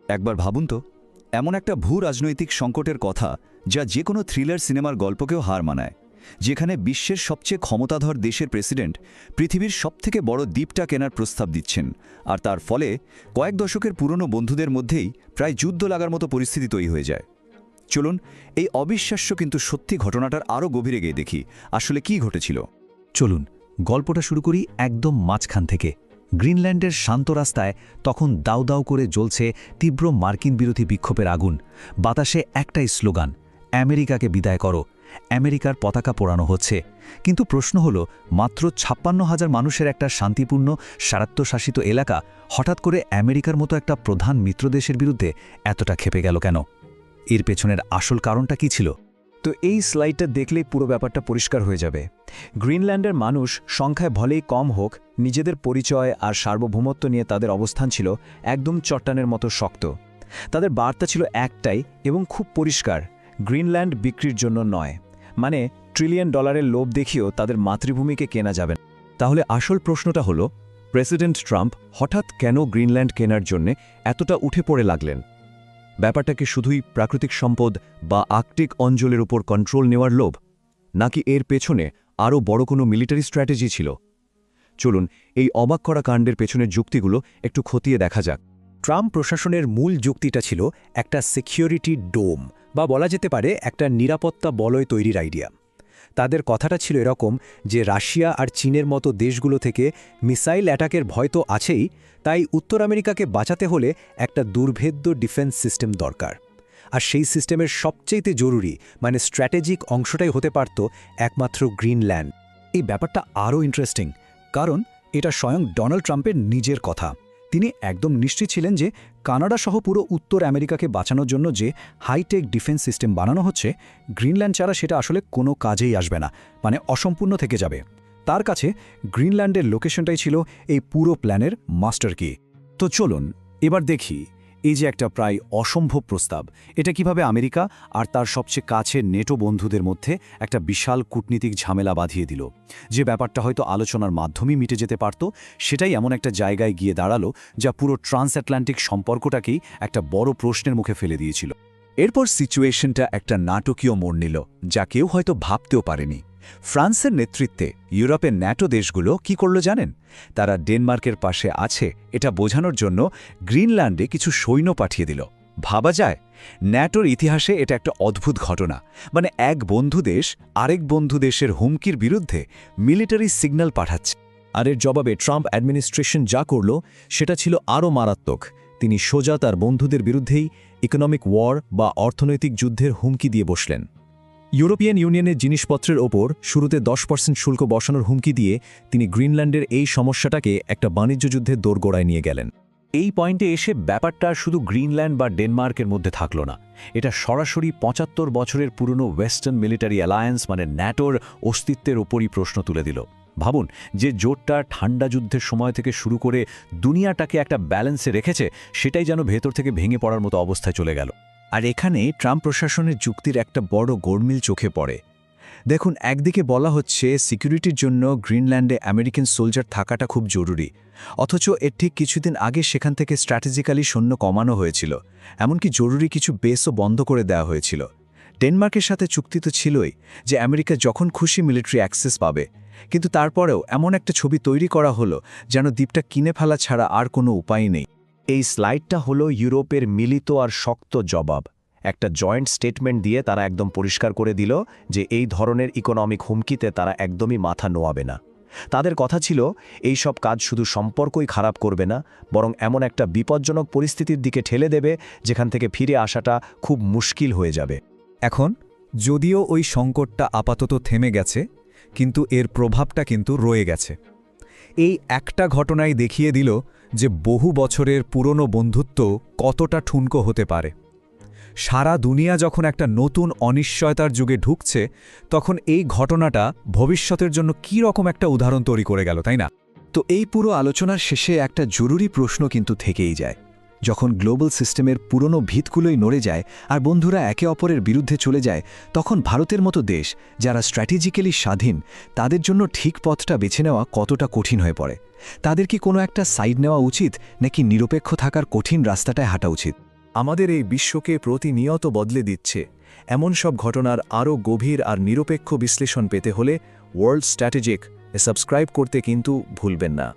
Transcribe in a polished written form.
একবার ভাবুন তো, এমন একটা ভূ রাজনৈতিক সংকটের কথা যা যে কোনো থ্রিলার সিনেমার গল্পকেও হার মানায়, যেখানে বিশ্বের সবচেয়ে ক্ষমতাধর দেশের প্রেসিডেন্ট পৃথিবীর সবথেকে বড় দ্বীপটা কেনার প্রস্তাব দিচ্ছেন, আর তার ফলে কয়েক দশকের পুরনো বন্ধুদের মধ্যেই প্রায় যুদ্ধ লাগার মতো পরিস্থিতি তৈরি হয়ে যায়। চলুন এই অবিশ্বাস্য কিন্তু সত্যি ঘটনাটার আরও গভীরে গিয়ে দেখি আসলে কি ঘটেছিল। চলুন গল্পটা শুরু করি একদম মাঝখান থেকে। গ্রিনল্যান্ডের শান্ত রাস্তায় তখন দাউ দাউ করে জ্বলছে তীব্র মার্কিন বিরোধী বিক্ষোভের আগুন। বাতাসে একটাই স্লোগান, আমেরিকাকে বিদায় করো। আমেরিকার পতাকা পোড়ানো হচ্ছে। কিন্তু প্রশ্ন হলো, মাত্র ৫৬,০০০ মানুষের একটা শান্তিপূর্ণ স্বায়ত্তশাসিত এলাকা হঠাৎ করে আমেরিকার মতো একটা প্রধান মিত্রদেশের বিরুদ্ধে এতটা ক্ষেপে গেল কেন? এর পেছনের আসল কারণটা কি ছিল? তো এই স্লাইডটা দেখলেই পুরো ব্যাপারটা পরিষ্কার হয়ে যাবে। গ্রিনল্যান্ডের মানুষ সংখ্যায় ভলেই কম হোক, নিজেদের পরিচয় আর সার্বভৌমত্ব নিয়ে তাদের অবস্থান ছিল একদম চট্টানের মতো শক্ত। তাদের বার্তা ছিল একটাই এবং খুব পরিষ্কার, গ্রিনল্যান্ড বিক্রির জন্য নয়। মানে $1 ট্রিলিয়ন লোভ দেখিয়েও তাদের মাতৃভূমিকে কেনা যাবে না। তাহলে আসল প্রশ্নটা হলো, প্রেসিডেন্ট ট্রাম্প হঠাৎ কেন গ্রিনল্যান্ড কেনার জন্য এতটা উঠে পড়ে লাগলেন? ব্যাপারটা কি শুধুই প্রাকৃতিক সম্পদ বা আর্কটিক অঞ্চলের উপর কন্ট্রোল নেওয়ার লোভ, নাকি এর পেছনে আরও বড় কোনো মিলিটারি স্ট্র্যাটেজি ছিল? চলুন এই অবাক করা কাণ্ডের পেছনের যুক্তিগুলো একটু খতিয়ে দেখা যাক। ট্রাম্প প্রশাসনের মূল যুক্তিটা ছিল একটা সিকিউরিটি ডোম, বা বলা যেতে পারে একটা নিরাপত্তা বলয় তৈরির আইডিয়া। তাদের কথাটা ছিল এরকম যে রাশিয়া আর চীনের মতো দেশগুলো থেকে মিসাইল অ্যাটাকের ভয় তো আছেই, তাই উত্তর আমেরিকাকে বাঁচাতে হলে একটা দুর্ভেদ্য ডিফেন্স সিস্টেম দরকার। আর সেই সিস্টেমের সবচেয়ে জরুরি মানে স্ট্র্যাটেজিক অংশটাই হতে পারত একমাত্র গ্রিনল্যান্ড। এই ব্যাপারটা আরও ইন্টারেস্টিং, কারণ এটা স্বয়ং ডোনাল্ড ট্রাম্পের নিজের কথা। তিনি একদম নিশ্চিত ছিলেন যে কানাডা সহ পুরো উত্তর আমেরিকাকে বাঁচানোর জন্য যে হাইটেক ডিফেন্স সিস্টেম বানানো হচ্ছে, গ্রিনল্যান্ড ছাড়া সেটা আসলে কোনো কাজেই আসবে না, মানে অসম্পূর্ণ থেকে যাবে। তার কাছে গ্রিনল্যান্ডের লোকেশনটাই ছিল এই পুরো প্ল্যানের মাস্টার কি। তো চলুন এবার দেখি এই যে একটা প্রায় অসম্ভব প্রস্তাব, এটা কিভাবে আমেরিকা আর তার সবচেয়ে কাছের নেটো বন্ধুদের মধ্যে একটা বিশাল কূটনীতিক ঝামেলা বাঁধিয়ে দিল। যে ব্যাপারটা হয়তো আলোচনার মাধ্যমেই মিটে যেতে পারত, সেটাই এমন একটা জায়গায় গিয়ে দাঁড়ালো যা পুরো ট্রান্সঅ্যাটলান্টিক সম্পর্কটাকেই একটা বড় প্রশ্নের মুখে ফেলে দিয়েছিল। এরপর সিচুয়েশনটা একটা নাটকীয় মোড় নিল, যা কেউ হয়তো ভাবতেও পারেনি। ফ্রান্সের নেতৃত্বে ইউরোপের ন্যাটো দেশগুলো কি করল জানেন? তারা ডেনমার্কের পাশে আছে এটা বোঝানোর জন্য গ্রিনল্যান্ডে কিছু সৈন্য পাঠিয়ে দিল। ভাবা যায়, ন্যাটোর ইতিহাসে এটা একটা অদ্ভুত ঘটনা। মানে এক বন্ধু দেশ আরেক বন্ধু দেশের হুমকির বিরুদ্ধে মিলিটারি সিগন্যাল পাঠাচ্ছে। আর এর জবাবে ট্রাম্প অ্যাডমিনিস্ট্রেশন যা করল সেটা ছিল আরও মারাত্মক। তিনি সোজা তার বন্ধুদের বিরুদ্ধেই ইকোনমিক ওয়ার বা অর্থনৈতিক যুদ্ধের হুমকি দিয়ে বসলেন। ইউরোপিয়ান ইউনিয়নের জিনিসপত্রের ওপর শুরুতে 10% শুল্ক বসানোর হুমকি দিয়ে তিনি গ্রিনল্যান্ডের এই সমস্যাটাকে একটা বাণিজ্য যুদ্ধের দোরগোড়ায় নিয়ে গেলেন। এই পয়েন্টে এসে ব্যাপারটা শুধু গ্রিনল্যান্ড বা ডেনমার্কের মধ্যে থাকল না, এটা সরাসরি ৭৫ বছরের পুরনো ওয়েস্টার্ন মিলিটারি অ্যালায়েন্স মানে ন্যাটোর অস্তিত্বের ওপরই প্রশ্ন তুলে দিল। ভাবুন, যে জোটটা ঠান্ডা যুদ্ধের সময় থেকে শুরু করে দুনিয়াটাকে একটা ব্যালেন্সে রেখেছে, সেটাই যেন ভেতর থেকে ভেঙে পড়ার মতো অবস্থায় চলে গেল। আর এখানে ট্রাম্প প্রশাসনের যুক্তির একটা বড় গোলমিল চোখে পড়ে। দেখুন, একদিকে বলা হচ্ছে সিকিউরিটির জন্য গ্রিনল্যান্ডে আমেরিকান সোলজার থাকাটা খুব জরুরি, অথচ এর ঠিক কিছুদিন আগে সেখান থেকে স্ট্র্যাটেজিক্যালি সৈন্য কমানো হয়েছিল, এমনকি জরুরি কিছু বেসও বন্ধ করে দেওয়া হয়েছিল। ডেনমার্কের সাথে চুক্তি তো ছিলই যে আমেরিকা যখন খুশি মিলিটারি অ্যাক্সেস পাবে, কিন্তু তারপরেও এমন একটা ছবি তৈরি করা হলো যেন দ্বীপটা কিনে ফেলা ছাড়া আর কোনো উপায় নেই। এই স্লাইডটা হলো ইউরোপের মিলিত আর শক্ত জবাব। একটা জয়েন্ট স্টেটমেন্ট দিয়ে তারা একদম পরিষ্কার করে দিল যে এই ধরনের ইকোনমিক হুমকিতে তারা একদমই মাথা নোয়াবে না। তাদের কথা ছিল এই সব কাজ শুধু সম্পর্কই খারাপ করবে না, বরং এমন একটা বিপজ্জনক পরিস্থিতির দিকে ঠেলে দেবে যেখান থেকে ফিরে আসাটা খুব মুশকিল হয়ে যাবে। এখন যদিও ওই সংকটটা আপাতত থেমে গেছে, কিন্তু এর প্রভাবটা কিন্তু রয়ে গেছে। এই একটা ঘটনাই দেখিয়ে দিল যে বহু বছরের পুরনো বন্ধুত্ব কতটা ঠুনকো হতে পারে। সারা দুনিয়া যখন একটা নতুন অনিশ্চয়তার যুগে ঢুকছে, তখন এই ঘটনাটা ভবিষ্যতের জন্য কী রকম একটা উদাহরণ তৈরি করে গেল, তাই না? তো এই পুরো আলোচনার শেষে একটা জরুরি প্রশ্ন কিন্তু থেকেই যায়। যখন গ্লোবাল সিস্টেমের পুরনো ভিতগুলোই নড়ে যায় আর বন্ধুরা একে অপরের বিরুদ্ধে চলে যায়, তখন ভারতের মতো দেশ যারা স্ট্র্যাটেজিক্যালি স্বাধীন, তাদের জন্য ঠিক পথটা বেছে নেওয়া কতটা কঠিন হয়ে পড়ে। তাদের কি কোনো একটা সাইড নেওয়া উচিত, নাকি নিরপেক্ষ থাকার কঠিন রাস্তাটায় হাঁটা উচিত? আমাদের এই বিশ্বকে প্রতিনিয়ত বদলে দিচ্ছে এমন সব ঘটনার আরও গভীর আর নিরপেক্ষ বিশ্লেষণ পেতে হলে ওয়ার্ল্ড স্ট্র্যাটেজিক সাবস্ক্রাইব করতে কিন্তু ভুলবেন না।